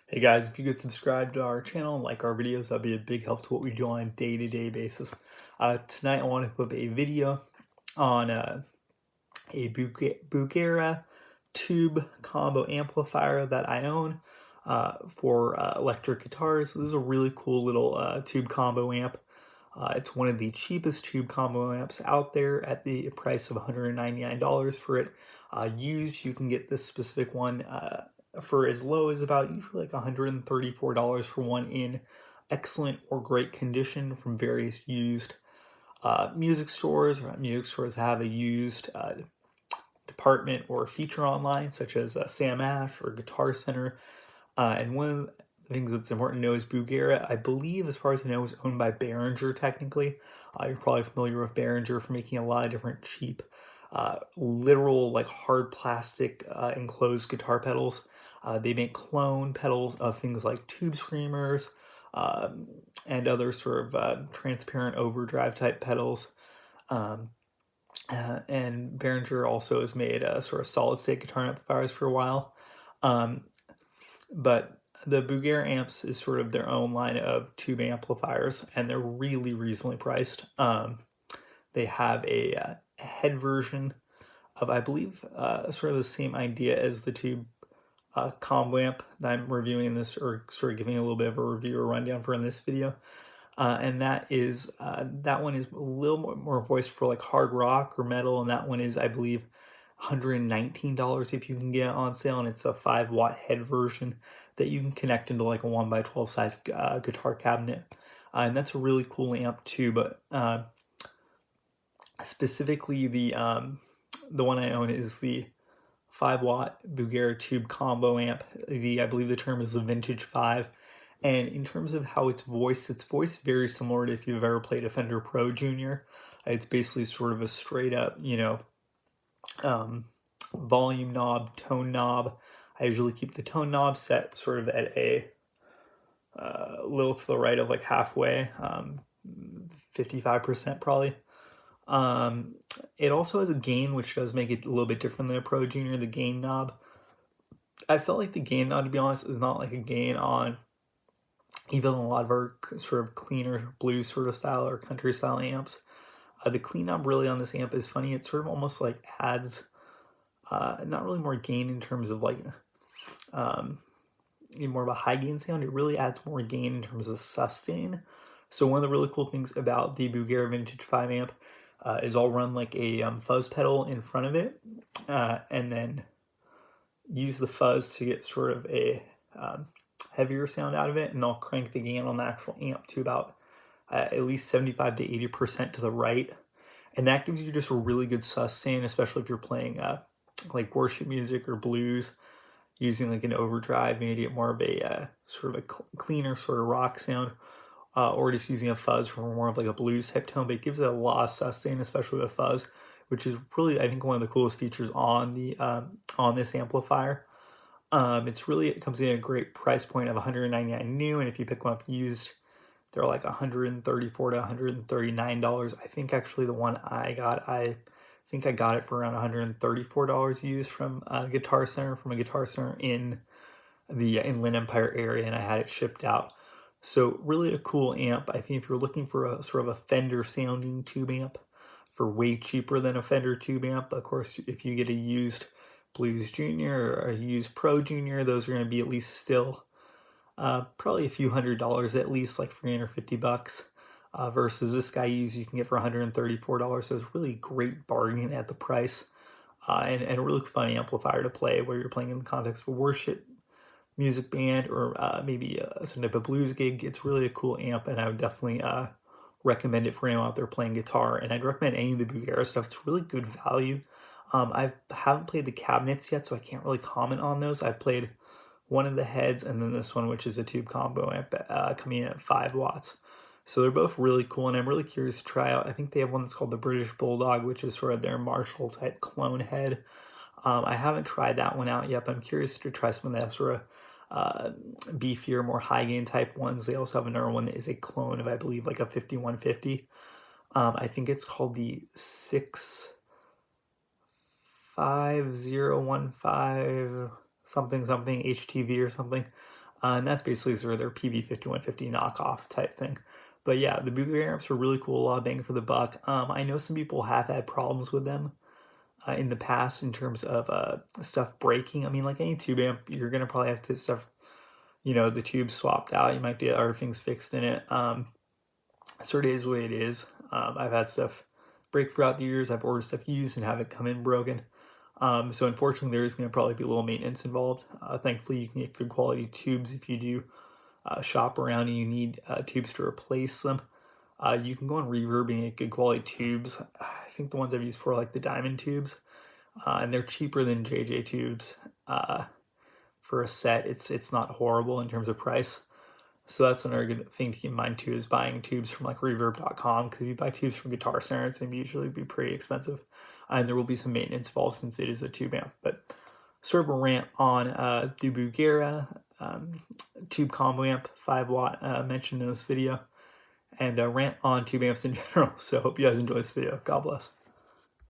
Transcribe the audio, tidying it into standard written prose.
Hey guys, if you could subscribe to our channel and like our videos, that'd be a big help to what we do on a day-to-day basis. Tonight I want to put up a video on a Bugera Tube combo amplifier that I own for electric guitars. This is a really cool little tube combo amp. It's one of the cheapest tube combo amps out there at the price of $199 for it. Used, you can get this specific one for as low as about usually like $134 for one in excellent or great condition from various used music stores. Music stores have a used department or feature online, such as Sam Ash or Guitar Center. And one of the things that's important to know is Bugera, I believe, as far as I know, is owned by Behringer technically. You're probably familiar with Behringer for making a lot of different cheap, literal, like hard plastic enclosed guitar pedals. They make clone pedals of things like tube screamers and other sort of transparent overdrive type pedals. And Behringer also has made sort of solid state guitar amplifiers for a while. But the Bugera amps is sort of their own line of tube amplifiers, and they're really reasonably priced. They have a head version of, I believe, sort of the same idea as the tube combo amp that I'm reviewing in this, or sort of giving a little bit of a review or rundown for in this video. And that one is a little more voiced for like hard rock or metal, and that one is, I believe, $119 if you can get it on sale, and it's a 5-watt head version that you can connect into like a 1x12 size guitar cabinet. And that's a really cool amp too, but specifically the one I own is the 5-watt Bugera Tube combo amp. I believe the term is the Vintage 5. And in terms of how it's voiced very similar to if you've ever played a Fender Pro Junior. It's basically sort of a straight up, volume knob, tone knob. I usually keep the tone knob set sort of at a little to the right of like halfway, 55% probably. It also has a gain, which does make it a little bit different than a Pro Junior, the gain knob. I felt like the gain knob, to be honest, is not like a gain on even a lot of our sort of cleaner blues sort of style or country style amps. The clean knob really on this amp is funny. It sort of almost like adds not really more gain in terms of like more of a high gain sound. It really adds more gain in terms of sustain. So one of the really cool things about the Bugera Vintage 5 amp is I'll run like a fuzz pedal in front of it and then use the fuzz to get sort of a heavier sound out of it, and I'll crank the gain on the actual amp to about at least 75 to 80% to the right, and that gives you just a really good sustain, especially if you're playing like worship music or blues, using like an overdrive, maybe get more of a sort of a cleaner sort of rock sound, or just using a fuzz for more of like a blues type tone. But it gives it a lot of sustain, especially with fuzz, which is really, I think, one of the coolest features on the on this amplifier. It comes in a great price point of $199 new, and if you pick one up used, they're like $134 to $139. I think actually the one I think I got it for around $134 used from a Guitar Center, in the Inland Empire area, and I had it shipped out. So really a cool amp. I think if you're looking for a sort of a Fender sounding tube amp for way cheaper than a Fender tube amp, of course, if you get a used Blues Junior or a used Pro Junior, those are going to be at least still probably a few $100 at least, like $350, versus this guy used you can get for $134. So it's really great bargain at the price, and a really fun amplifier to play where you're playing in the context of a worship music band or maybe some type of blues gig. It's really a cool amp, and I would definitely recommend it for anyone out there playing guitar. And I'd recommend any of the Bugera stuff. It's really good value. I haven't played the cabinets yet, so I can't really comment on those. I've played one of the heads and then this one, which is a tube combo amp, coming in at 5 watts. So they're both really cool, and I'm really curious to try out. I think they have one that's called the British Bulldog, which is sort of their Marshall type clone head. I haven't tried that one out yet, but I'm curious to try some of that sort of beefier, more high gain type ones. They also have another one that is a clone of, I believe, like a 5150. I think it's called the 65015 something HTV or something. And that's basically sort of their PV5150 knockoff type thing. But yeah, the Bugera amps are really cool, a lot of bang for the buck. I know some people have had problems with them in the past in terms of stuff breaking. I mean, like any tube amp, you're gonna probably have to stuff, the tube swapped out. You might get other things fixed in it. Sort of is what it is. I've had stuff break throughout the years. I've ordered stuff used and have it come in broken. So unfortunately, there is going to probably be a little maintenance involved. Thankfully, you can get good quality tubes if you do shop around and you need tubes to replace them. You can go on Reverb and get good quality tubes. I think the ones I've used for like the diamond tubes, and they're cheaper than JJ tubes. For a set, it's not horrible in terms of price. So that's another good thing to keep in mind too, is buying tubes from like reverb.com, because if you buy tubes from Guitar Center, it's going to usually be pretty expensive. And there will be some maintenance involved since it is a tube amp. But sort of a rant on the Bugera tube combo amp, 5-watt, mentioned in this video, and a rant on tube amps in general. So hope you guys enjoy this video. God bless.